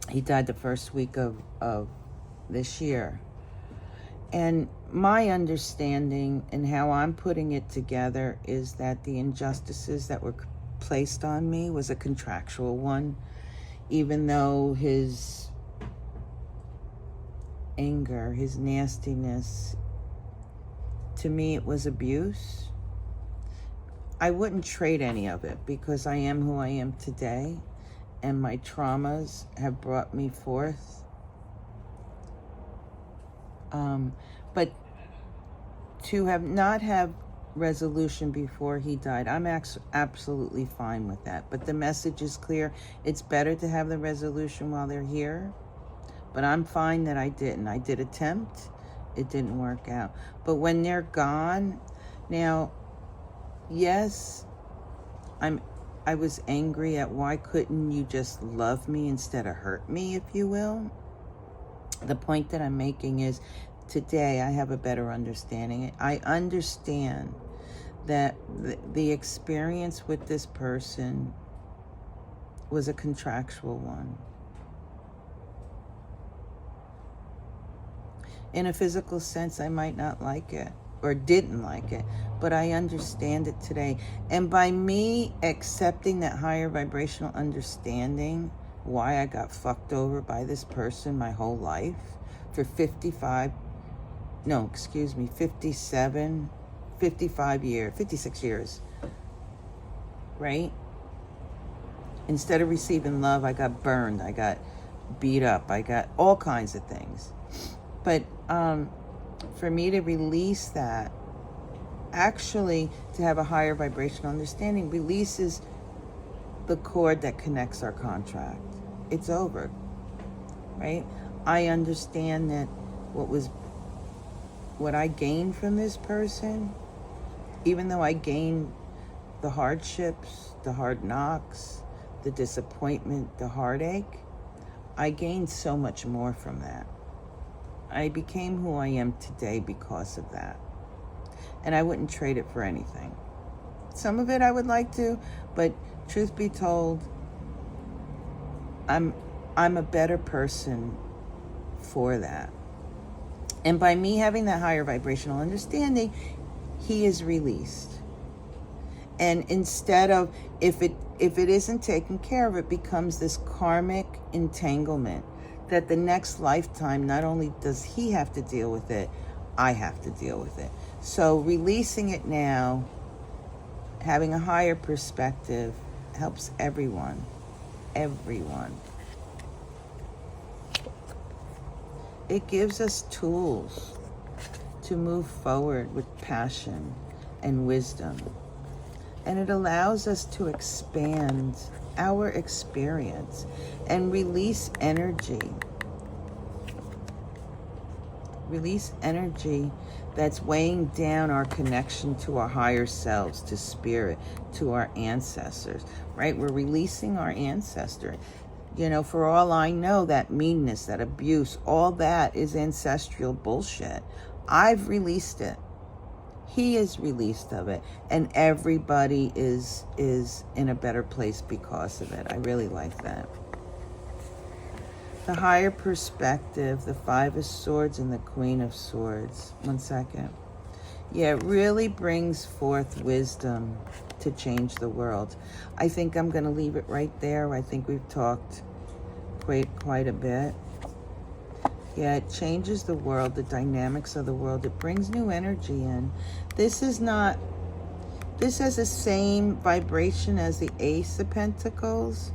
He died the first week of this year. And my understanding and how I'm putting it together is that the injustices that were placed on me was a contractual one, even though his anger, his nastiness, to me it was abuse. I wouldn't trade any of it, because I am who I am today, and my traumas have brought me forth. But to not have resolution before he died, I'm absolutely fine with that. But the message is clear. It's better to have the resolution while they're here. But I'm fine that I didn't. I did attempt. It didn't work out. But when they're gone, now, yes, I was angry at why couldn't you just love me instead of hurt me, if you will. The point that I'm making is today I have a better understanding. I understand that the experience with this person was a contractual one. In a physical sense, I might not like it or didn't like it, but I understand it today. And by me accepting that higher vibrational understanding, why I got fucked over by this person my whole life for 56 years, right? Instead of receiving love, I got burned, I got beat up, I got all kinds of things. But for me to release that, actually to have a higher vibrational understanding, releases the cord that connects our contract. It's over, right? I understand that what I gained from this person, even though I gained the hardships, the hard knocks, the disappointment, the heartache, I gained so much more from that. I became who I am today because of that. And I wouldn't trade it for anything. Some of it I would like to, but truth be told, I'm a better person for that. And by me having that higher vibrational understanding, he is released. And instead of, if it isn't taken care of, it becomes this karmic entanglement that the next lifetime, not only does he have to deal with it, I have to deal with it. So releasing it now, having a higher perspective, helps everyone. Everyone. It gives us tools to move forward with passion and wisdom. And it allows us to expand our experience and release energy. Release energy that's weighing down our connection to our higher selves, to spirit, to our ancestors, right? We're releasing our ancestor. You know, for all I know, that meanness, that abuse, all that is ancestral bullshit. I've released it. He is released of it. And everybody is in a better place because of it. I really like that. The higher perspective, the Five of Swords and the Queen of Swords. One second. Yeah, it really brings forth wisdom to change the world. I think I'm going to leave it right there. I think we've talked quite a bit. Yeah, it changes the world, the dynamics of the world. It brings new energy in. This has the same vibration as the Ace of Pentacles,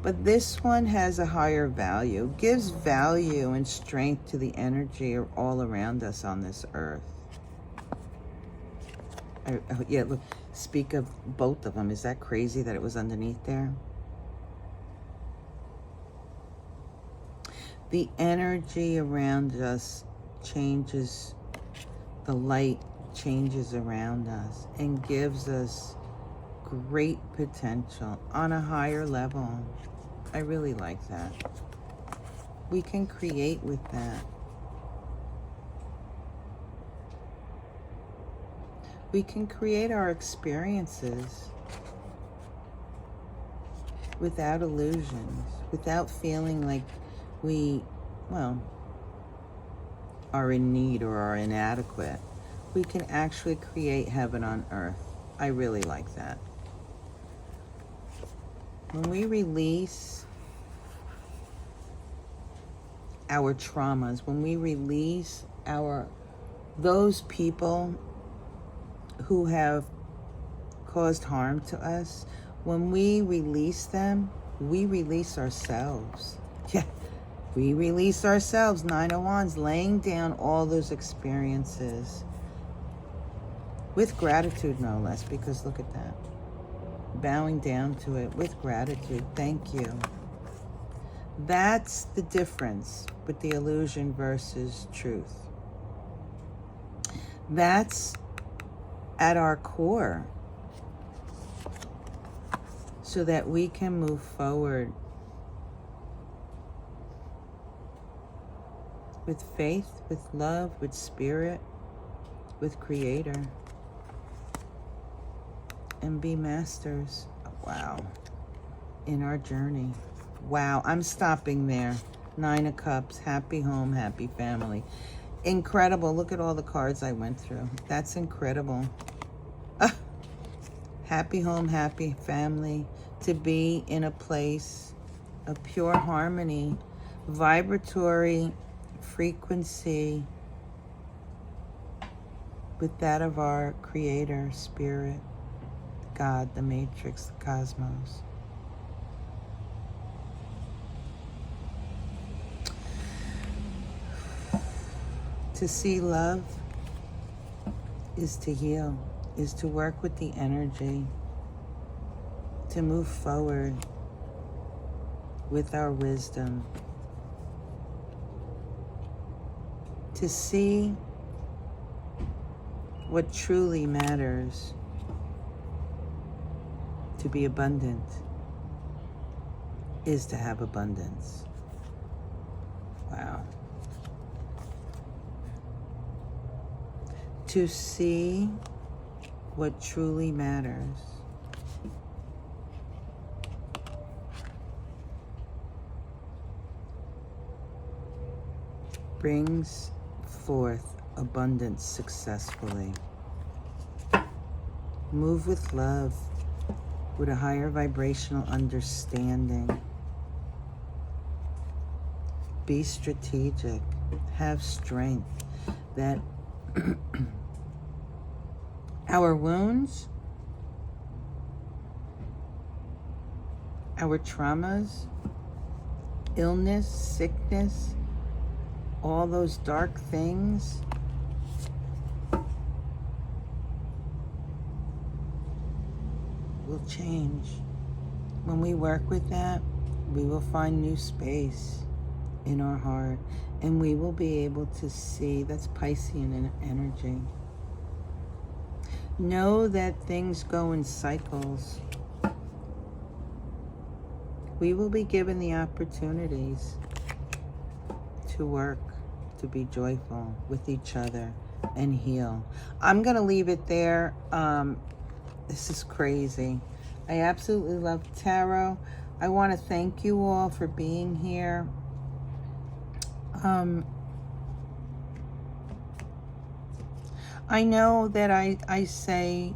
but this one has a higher value. Gives value and strength to the energy all around us on this earth. Yeah, look, speak of both of them. Is that crazy that it was underneath there? The energy around us changes, the light changes around us and gives us great potential on a higher level. I really like that. We can create with that. We can create our experiences without illusions, without feeling like we, well, are in need or are inadequate. We can actually create heaven on earth. I really like that. When we release our traumas, when we release those people who have caused harm to us, when we release them, we release ourselves. Yeah, we release ourselves. Nine of Wands, laying down all those experiences with gratitude, no less, because look at that. Bowing down to it with gratitude. Thank you. That's the difference with the illusion versus truth. That's at our core, so that we can move forward with faith, with love, with spirit, with Creator, and be masters. Wow. In our journey. Wow, I'm stopping there. Nine of Cups, happy home, happy family. Incredible. Look at all the cards I went through. That's incredible. Happy home, happy family. To be in a place of pure harmony, vibratory frequency with that of our Creator, Spirit, God, the Matrix, the Cosmos. To see love is to heal, is to work with the energy, to move forward with our wisdom, to see what truly matters, to be abundant is to have abundance. Wow. To see what truly matters brings forth abundance successfully. Move with love, with a higher vibrational understanding. Be strategic, have strength. That our wounds our traumas, illness, sickness, all those dark things will change. When we work with that, we will find new space in our heart, and we will be able to see. That's Piscean energy. Know that things go in cycles. We will be given the opportunities to work, to be joyful with each other and heal. I'm going to leave it there. This is crazy. I absolutely love tarot. I want to thank you all for being here. I know that I say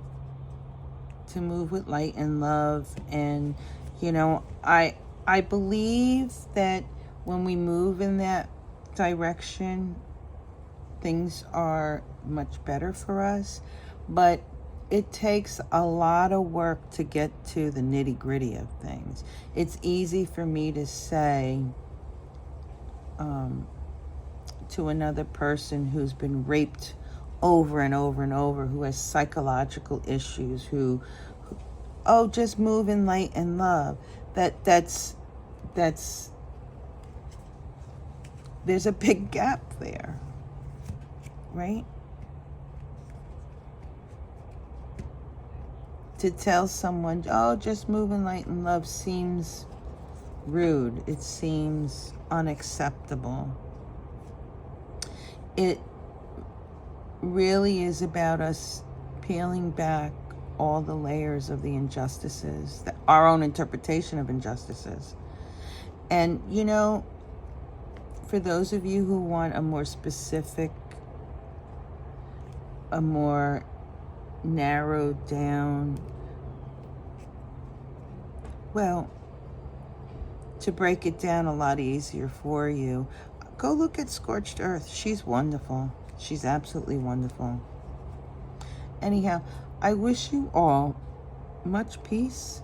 to move with light and love, and you know, I believe that when we move in that direction, things are much better for us, but it takes a lot of work to get to the nitty-gritty of things. It's easy for me to say to another person who's been raped over and over and over, who has psychological issues, who oh, just move in light and love. That's there's a big gap there, right? To tell someone, oh, just move in light and love seems rude. It seems unacceptable. It really is about us peeling back all the layers of the injustices, our own interpretation of injustices. And, you know, for those of you who want a more specific, a more narrowed down, well, to break it down a lot easier for you, go look at Scorched Earth. She's wonderful. She's absolutely wonderful. Anyhow, I wish you all much peace,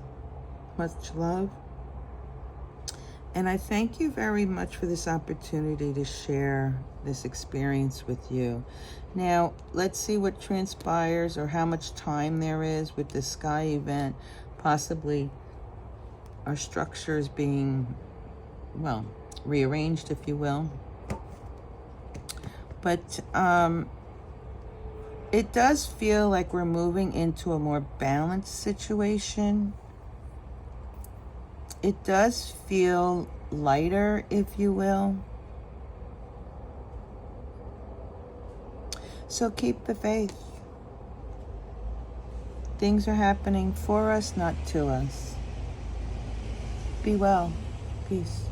much love, and I thank you very much for this opportunity to share this experience with you. Now, let's see what transpires, or how much time there is with the sky event. Possibly our structures being, well, rearranged, if you will. But it does feel like we're moving into a more balanced situation. It does feel lighter, if you will. So keep the faith. Things are happening for us, not to us. Be well. Peace.